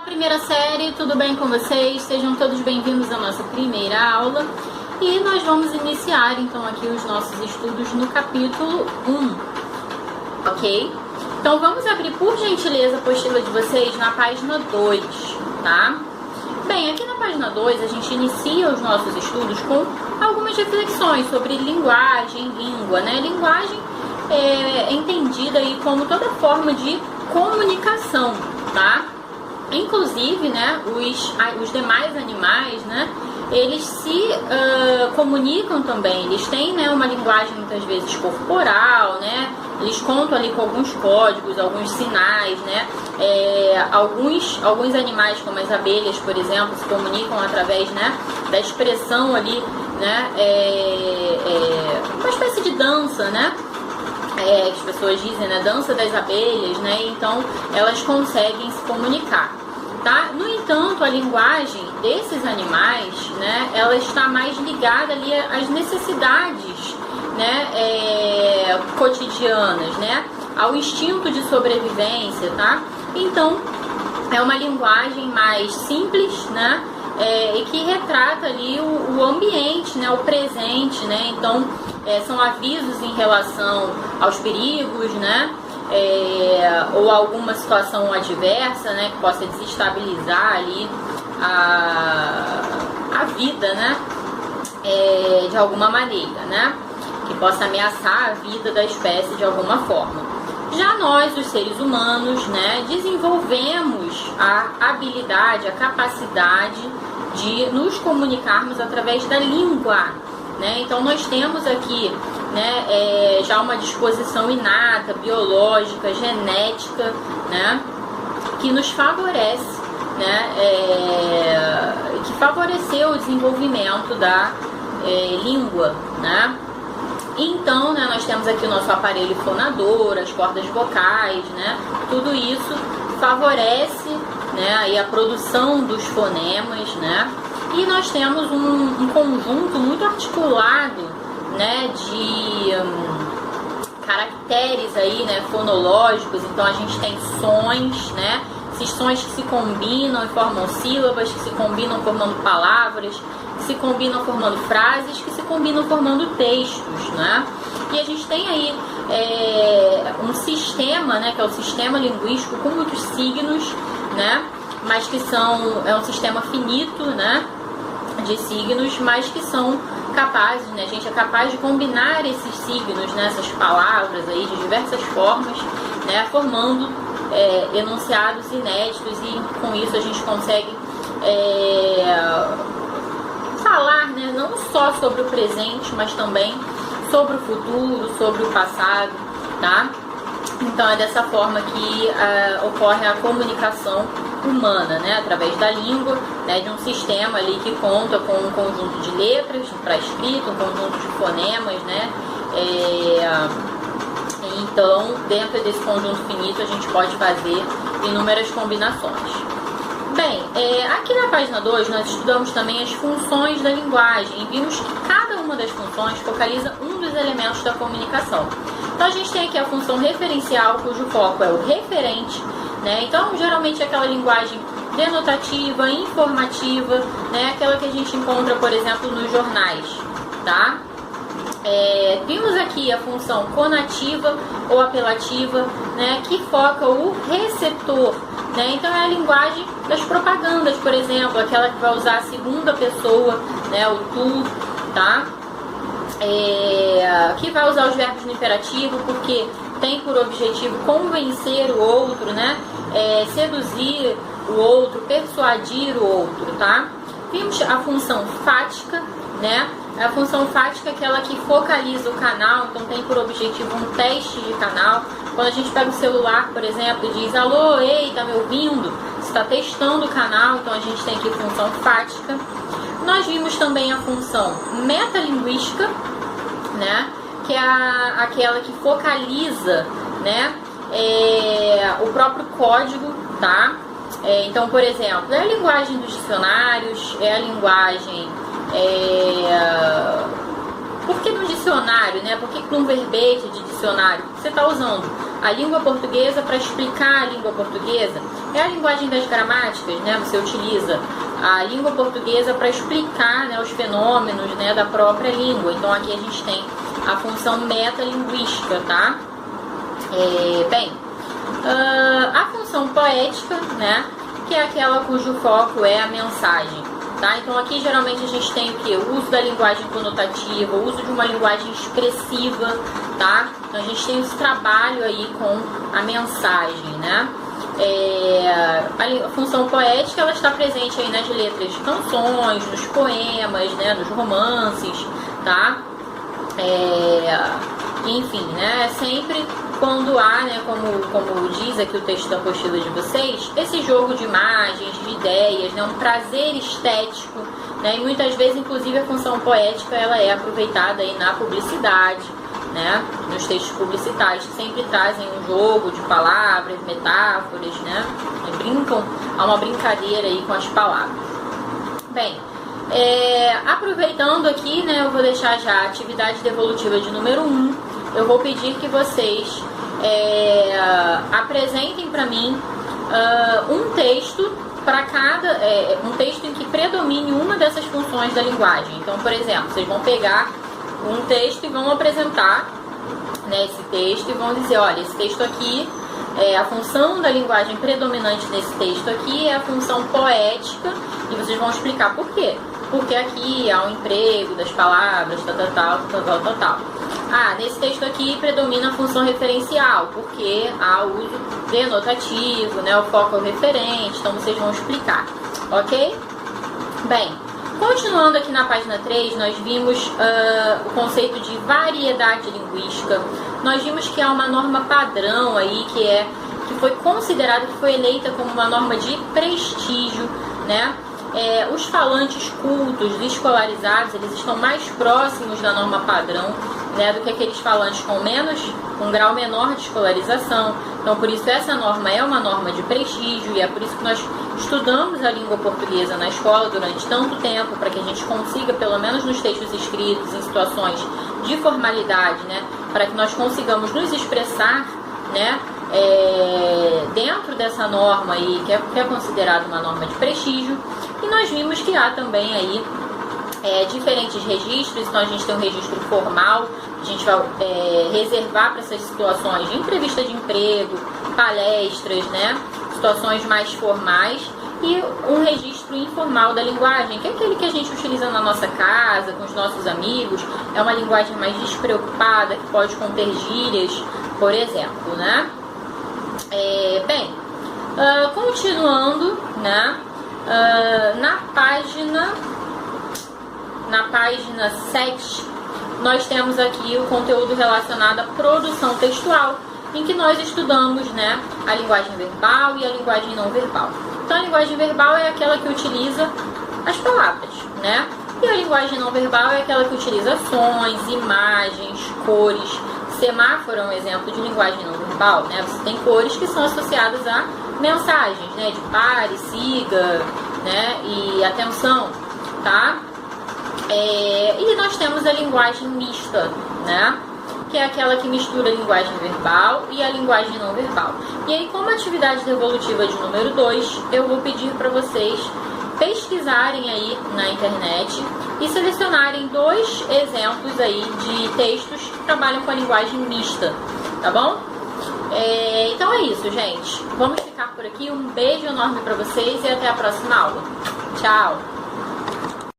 primeira série, tudo bem com vocês? Sejam todos bem-vindos à nossa primeira aula e nós vamos iniciar então aqui os nossos estudos no capítulo 1, ok? Então vamos abrir por gentileza a apostila de vocês na página 2, tá? Bem, aqui na página 2 a gente inicia os nossos estudos com algumas reflexões sobre linguagem, língua, né? Linguagem é entendida aí como toda forma de comunicação, tá? Inclusive, né, os demais animais, né, eles se comunicam também, eles têm, né, uma linguagem muitas vezes corporal, né, eles contam ali com alguns códigos, alguns sinais, né, alguns animais como as abelhas, por exemplo, se comunicam através, né, da expressão ali, né, uma espécie de dança, né, as pessoas dizem, né, dança das abelhas, né, então elas conseguem se comunicar, tá? No entanto, a linguagem desses animais, né, ela está mais ligada ali às necessidades, né, cotidianas, né, ao instinto de sobrevivência, tá? Então, é uma linguagem mais simples, né, e que retrata ali o ambiente, né, o presente, né, então são avisos em relação aos perigos, né, ou alguma situação adversa, né, que possa desestabilizar ali a vida, né, de alguma maneira, né, que possa ameaçar a vida da espécie de alguma forma. Já nós, os seres humanos, né, desenvolvemos a habilidade, a capacidade de nos comunicarmos através da língua, né? Então nós temos aqui, né, já uma disposição inata, biológica, genética, né, que nos favorece, né, que favoreceu o desenvolvimento da língua, né? Então, né, nós temos aqui o nosso aparelho fonador, as cordas vocais, né? Tudo isso favorece, né, aí a produção dos fonemas, né? E nós temos um conjunto muito articulado, né, de caracteres aí, né, fonológicos. Então a gente tem sons, né? Esses sons que se combinam e formam sílabas, que se combinam formando palavras, que se combinam formando frases, que se combinam formando textos, né? E a gente tem aí um sistema, né, que é o sistema linguístico com muitos signos, né? Mas que é um sistema finito, né, de signos, mas que são capazes, né, a gente é capaz de combinar esses signos, né, essas palavras aí de diversas formas, né, formando enunciados inéditos, e com isso a gente consegue falar, né, não só sobre o presente, mas também sobre o futuro, sobre o passado, tá? Então é dessa forma que ocorre a comunicação humana, né, através da língua, né, de um sistema ali que conta com um conjunto de letras para escrita, um conjunto de fonemas, né, então dentro desse conjunto finito a gente pode fazer inúmeras combinações. Bem, aqui na página 2 nós estudamos também as funções da linguagem e vimos que cada uma das funções focaliza um dos elementos da comunicação. Então a gente tem aqui a função referencial, cujo foco é o referente, né? Então geralmente é aquela linguagem denotativa, informativa, né? Aquela que a gente encontra, por exemplo, nos jornais, tá? Vimos aqui a função conativa ou apelativa, né, que foca o receptor, né? Então é a linguagem das propagandas, por exemplo, aquela que vai usar a segunda pessoa, né, o tu, tá? Que vai usar os verbos no imperativo porque tem por objetivo convencer o outro, né, seduzir o outro, persuadir o outro, tá? Vimos a função fática, né? A função fática é aquela que focaliza o canal, então tem por objetivo um teste de canal. Quando a gente pega o celular, por exemplo, e diz: alô, ei, tá me ouvindo? Você está testando o canal, então a gente tem aqui função fática. Nós vimos também a função metalinguística, né, que é aquela que focaliza, né, o próprio código, tá? Então, por exemplo, é a linguagem dos dicionários, é a linguagem... Por que no dicionário, né? Por que num verbete de dicionário? Você está usando a língua portuguesa para explicar a língua portuguesa. é a linguagem das gramáticas, né? Você utiliza a língua portuguesa para explicar, né, os fenômenos, né, da própria língua. Então aqui a gente tem a função metalinguística, tá? A função poética, né, que é aquela cujo foco é a mensagem, tá? Então aqui geralmente a gente tem o que? O uso da linguagem conotativa, o uso de uma linguagem expressiva, tá? Então a gente tem esse trabalho aí com a mensagem, né? A função poética, ela está presente aí nas letras de canções, nos poemas, né, nos romances, tá? Enfim, né, sempre quando há, né, como diz aqui o texto da apostila de vocês, esse jogo de imagens, de ideias, né, um prazer estético, né, e muitas vezes, inclusive, a função poética, ela é aproveitada aí na publicidade, né, nos textos publicitários, que sempre trazem um jogo de palavras, metáforas, né, há uma brincadeira aí com as palavras. Bem, aproveitando aqui, né, eu vou deixar já a atividade devolutiva de número 1. Eu vou pedir que vocês apresentem para mim um texto para cada, um texto em que predomine uma dessas funções da linguagem. Então, por exemplo, vocês vão pegar um texto e vão apresentar, né, esse texto e vão dizer, olha, esse texto aqui, a função da linguagem predominante nesse texto aqui é a função poética, e vocês vão explicar por quê. Porque aqui há um emprego das palavras, tal. Nesse texto aqui predomina a função referencial, porque há o uso denotativo, né, o foco é o referente, então vocês vão explicar, ok? Bem, continuando aqui na página 3, nós vimos o conceito de variedade linguística. Nós vimos que há uma norma padrão aí que foi considerada, que foi eleita como uma norma de prestígio, né? Os falantes cultos, escolarizados, eles estão mais próximos da norma padrão, né, do que aqueles falantes com um grau menor de escolarização. Então, por isso, essa norma é uma norma de prestígio, e é por isso que nós estudamos a língua portuguesa na escola durante tanto tempo, para que a gente consiga, pelo menos nos textos escritos, em situações de formalidade, né, para que nós consigamos nos expressar, né, dentro dessa norma aí, que é considerada uma norma de prestígio. E nós vimos que há também aí diferentes registros. Então a gente tem um registro formal, a gente vai reservar para essas situações de entrevista de emprego, palestras, né, situações mais formais, e um registro informal da linguagem, que é aquele que a gente utiliza na nossa casa, com os nossos amigos. É uma linguagem mais despreocupada, que pode conter gírias, por exemplo, né? Continuando, né? Na página 7, nós temos aqui o conteúdo relacionado à produção textual, em que nós estudamos, né, a linguagem verbal e a linguagem não verbal. Então, a linguagem verbal é aquela que utiliza as palavras, né? E a linguagem não verbal é aquela que utiliza sons, imagens, cores. Semáforo é um exemplo de linguagem não verbal, né? Você tem cores que são associadas a mensagens, né? De pare, siga, né? E atenção, tá? E nós temos a linguagem mista, né? Que é aquela que mistura a linguagem verbal e a linguagem não verbal. E aí, como atividade devolutiva de número 2, eu vou pedir para vocês pesquisarem aí na internet e selecionarem 2 exemplos aí de textos que trabalham com a linguagem mista, tá bom? Então é isso, gente. Vamos ficar por aqui. Um beijo enorme para vocês e até a próxima aula. Tchau!